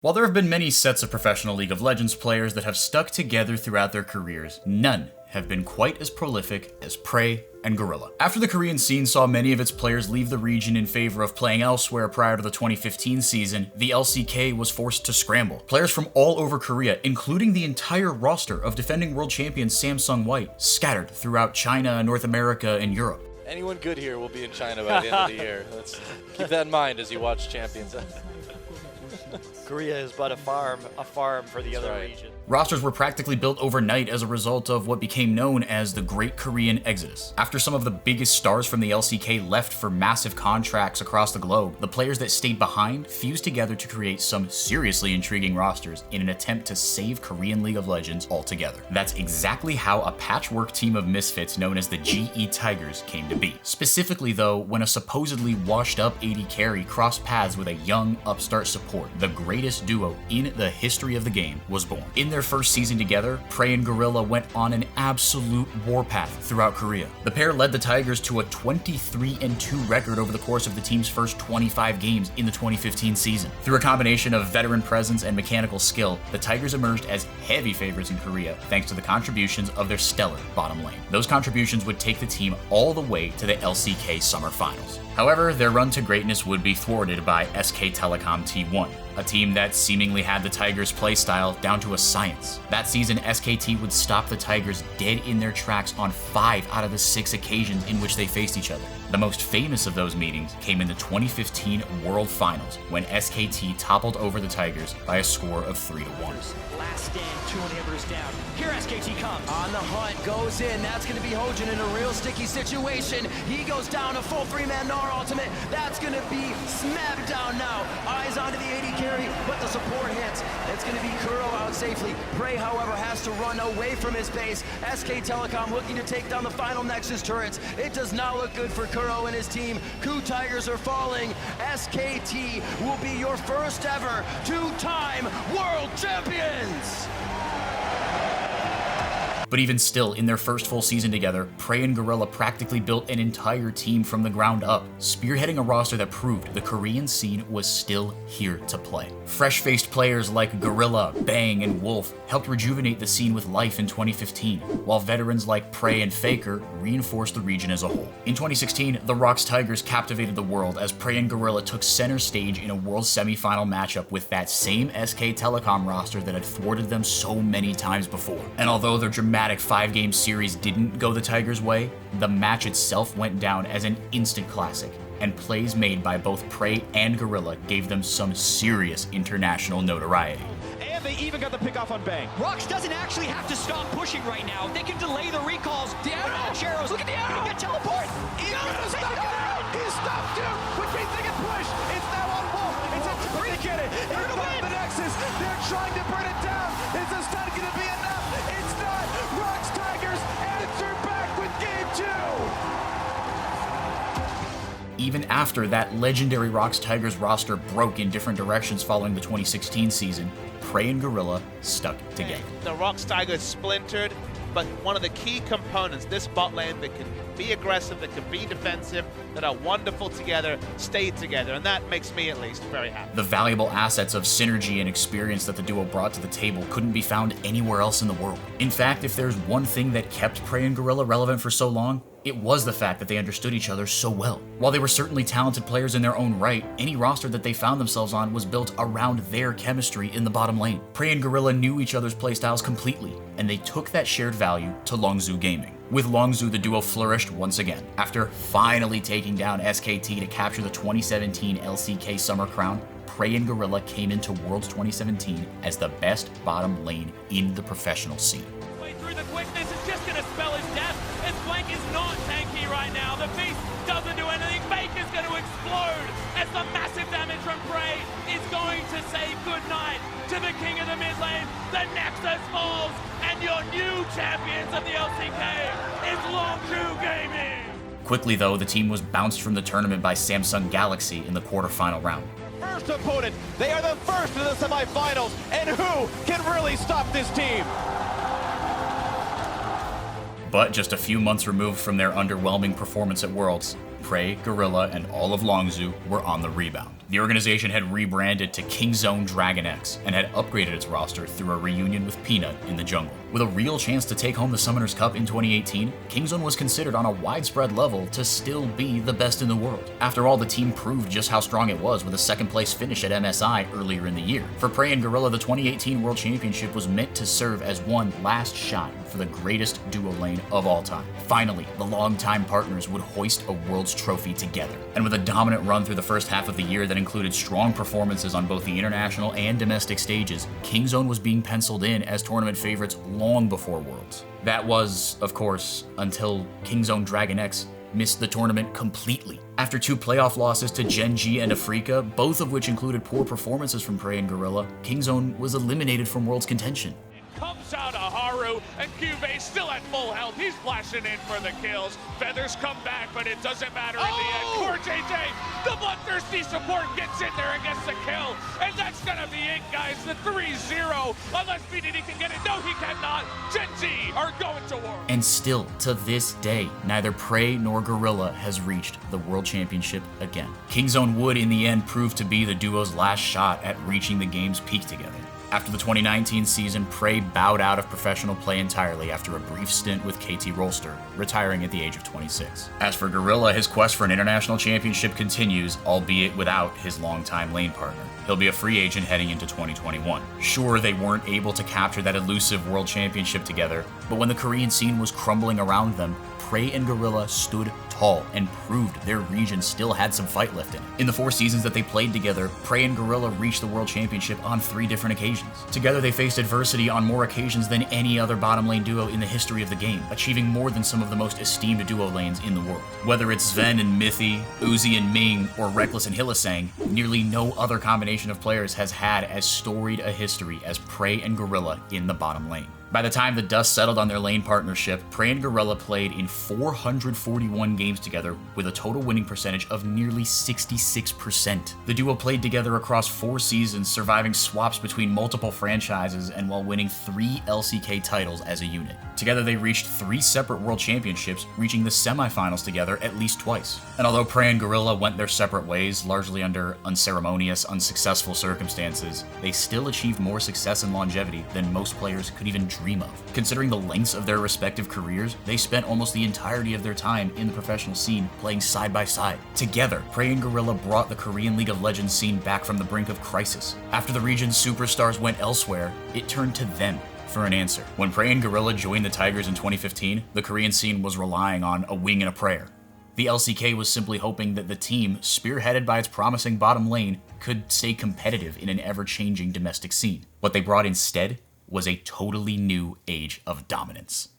While there have been many sets of professional League of Legends players that have stuck together throughout their careers, none have been quite as prolific as Prey and Gorilla. After the Korean scene saw many of its players leave the region in favor of playing elsewhere prior to the 2015 season, the LCK was forced to scramble. Players from all over Korea, including the entire roster of defending world champion Samsung White, scattered throughout China, North America, and Europe. Anyone good here will be in China by the end of the year. Let's keep that in mind as you watch Champions. Korea is but a farm for the other region. Rosters were practically built overnight as a result of what became known as the Great Korean Exodus. After some of the biggest stars from the LCK left for massive contracts across the globe, the players that stayed behind fused together to create some seriously intriguing rosters in an attempt to save Korean League of Legends altogether. That's exactly how a patchwork team of misfits known as the GE Tigers came to be. Specifically though, when a supposedly washed up AD carry crossed paths with a young upstart support, the greatest duo in the history of the game was born. In their first season together, Prey and Gorilla went on an absolute warpath throughout Korea. The pair led the Tigers to a 23-2 record over the course of the team's first 25 games in the 2015 season. Through a combination of veteran presence and mechanical skill, the Tigers emerged as heavy favorites in Korea thanks to the contributions of their stellar bottom lane. Those contributions would take the team all the way to the LCK Summer Finals. However, their run to greatness would be thwarted by SK Telecom T1, a team that seemingly had the Tigers' playstyle down to a science. That season, SKT would stop the Tigers dead in their tracks on 5 out of the 6 occasions in which they faced each other. The most famous of those meetings came in the 2015 World Finals, when SKT toppled over the Tigers by a score of 3-1. Last stand, 2 inhibitors down. Here SKT comes. On the hunt, goes in. That's going to be Hojin in a real sticky situation. He goes down a full 3-man Gnar ultimate. That's going to be smacked down now. Eyes onto the AD carry, but the support hits. It's going to be Kuro out safely. Prey, however, has to run away from his base. SK Telecom looking to take down the final Nexus turrets. It does not look good for Kuro and his team. KOO Tigers are falling. SKT will be your first ever 2-time world champions! But even still, in their first full season together, Prey and Gorilla practically built an entire team from the ground up, spearheading a roster that proved the Korean scene was still here to play. Fresh-faced players like Gorilla, Bang, and Wolf helped rejuvenate the scene with life in 2015, while veterans like Prey and Faker reinforced the region as a whole. In 2016, the ROX Tigers captivated the world as Prey and Gorilla took center stage in a world semifinal matchup with that same SK Telecom roster that had thwarted them so many times before. And although their dramatic 5-game series didn't go the Tigers' way, the match itself went down as an instant classic, and plays made by both Prey and Gorilla gave them some serious international notoriety. And they even got the pick off on Bang. ROX doesn't actually have to stop pushing right now. They can delay the recalls. The arrows. Look at the arrow. Get teleport. He's stopped too. Which means they can push. It's now on Wolf. It's a three. They get it. It's not the Nexus. They're trying to burn it down. Is this not going to be enough? It's not. ROX Tigers answer back with game 2. Even after that legendary ROX Tigers roster broke in different directions following the 2016 season, Prey and Gorilla stuck together. The ROX Tigers splintered, but one of the key components, this bot lane that can be aggressive, that can be defensive, that are wonderful together, stayed together, and that makes me at least very happy. The valuable assets of synergy and experience that the duo brought to the table couldn't be found anywhere else in the world. In fact, if there's one thing that kept Prey and Gorilla relevant for so long, it was the fact that they understood each other so well. While they were certainly talented players in their own right, any roster that they found themselves on was built around their chemistry in the bottom lane. Prey and Gorilla knew each other's playstyles completely, and they took that shared value to Longzhu Gaming. With Longzhu, the duo flourished once again. After finally taking down SKT to capture the 2017 LCK Summer Crown, Prey and Gorilla came into Worlds 2017 as the best bottom lane in the professional scene. Way through the quickness is just going to spell his death. His flank is not tanky right now. The beast doesn't do anything. Faker's going to explode as the massive damage from Prey is going to say goodnight to the king of the mid lane. The Nexus falls, and your new champions of the LCK is Longzhu Gaming. Quickly though, the team was bounced from the tournament by Samsung Galaxy in the quarterfinal round. First opponent, they are the first in the semifinals, and who can really stop this team? But just a few months removed from their underwhelming performance at Worlds, Prey, Gorilla, and all of Longzhu were on the rebound. The organization had rebranded to Kingzone Dragon X and had upgraded its roster through a reunion with Peanut in the jungle. With a real chance to take home the Summoners Cup in 2018, Kingzone was considered on a widespread level to still be the best in the world. After all, the team proved just how strong it was with a second place finish at MSI earlier in the year. For Prey and Gorilla, the 2018 World Championship was meant to serve as one last shot for the greatest duo lane of all time. Finally, the longtime partners would hoist a World's trophy together. And with a dominant run through the first half of the year that included strong performances on both the international and domestic stages, Kingzone was being penciled in as tournament favorites long before Worlds. That was, of course, until Kingzone Dragon X missed the tournament completely. After 2 playoff losses to Gen G and Afrika, both of which included poor performances from Prey and Gorilla, Kingzone was eliminated from Worlds contention. Comes out of Haru, and Cubase still at full health. He's flashing in for the kills. Feathers come back, but it doesn't matter in the end. Poor JJ, the bloodthirsty support gets in there and gets the kill. And that's gonna be it, guys. The 3-0. Unless BDD can get it. No, he cannot. Gen Z are going to war. And still, to this day, neither Prey nor Gorilla has reached the World Championship again. Kingzone would, in the end, prove to be the duo's last shot at reaching the game's peak together. After the 2019 season, Prey bowed out of professional play entirely after a brief stint with KT Rolster, retiring at the age of 26. As for Gorilla, his quest for an international championship continues, albeit without his longtime lane partner. He'll be a free agent heading into 2021. Sure, they weren't able to capture that elusive world championship together, but when the Korean scene was crumbling around them, Prey and Gorilla stood tall and proved their region still had some fight left in it. In the 4 seasons that they played together, Prey and Gorilla reached the World Championship on 3 different occasions. Together they faced adversity on more occasions than any other bottom lane duo in the history of the game, achieving more than some of the most esteemed duo lanes in the world. Whether it's Sven and Mythi, Uzi and Ming, or Reckless and Hylissang, nearly no other combination of players has had as storied a history as Prey and Gorilla in the bottom lane. By the time the dust settled on their lane partnership, Prey and Gorilla played in 441 games together with a total winning percentage of nearly 66%. The duo played together across 4 seasons, surviving swaps between multiple franchises and while winning 3 LCK titles as a unit. Together they reached 3 separate world championships, reaching the semifinals together at least twice. And although Prey and Gorilla went their separate ways, largely under unceremonious, unsuccessful circumstances, they still achieved more success and longevity than most players could even dream of. Considering the lengths of their respective careers, they spent almost the entirety of their time in the professional scene playing side by side. Together, Prey and Gorilla brought the Korean League of Legends scene back from the brink of crisis. After the region's superstars went elsewhere, it turned to them for an answer. When Prey and Gorilla joined the Tigers in 2015, the Korean scene was relying on a wing and a prayer. The LCK was simply hoping that the team, spearheaded by its promising bottom lane, could stay competitive in an ever-changing domestic scene. What they brought instead was a totally new age of dominance.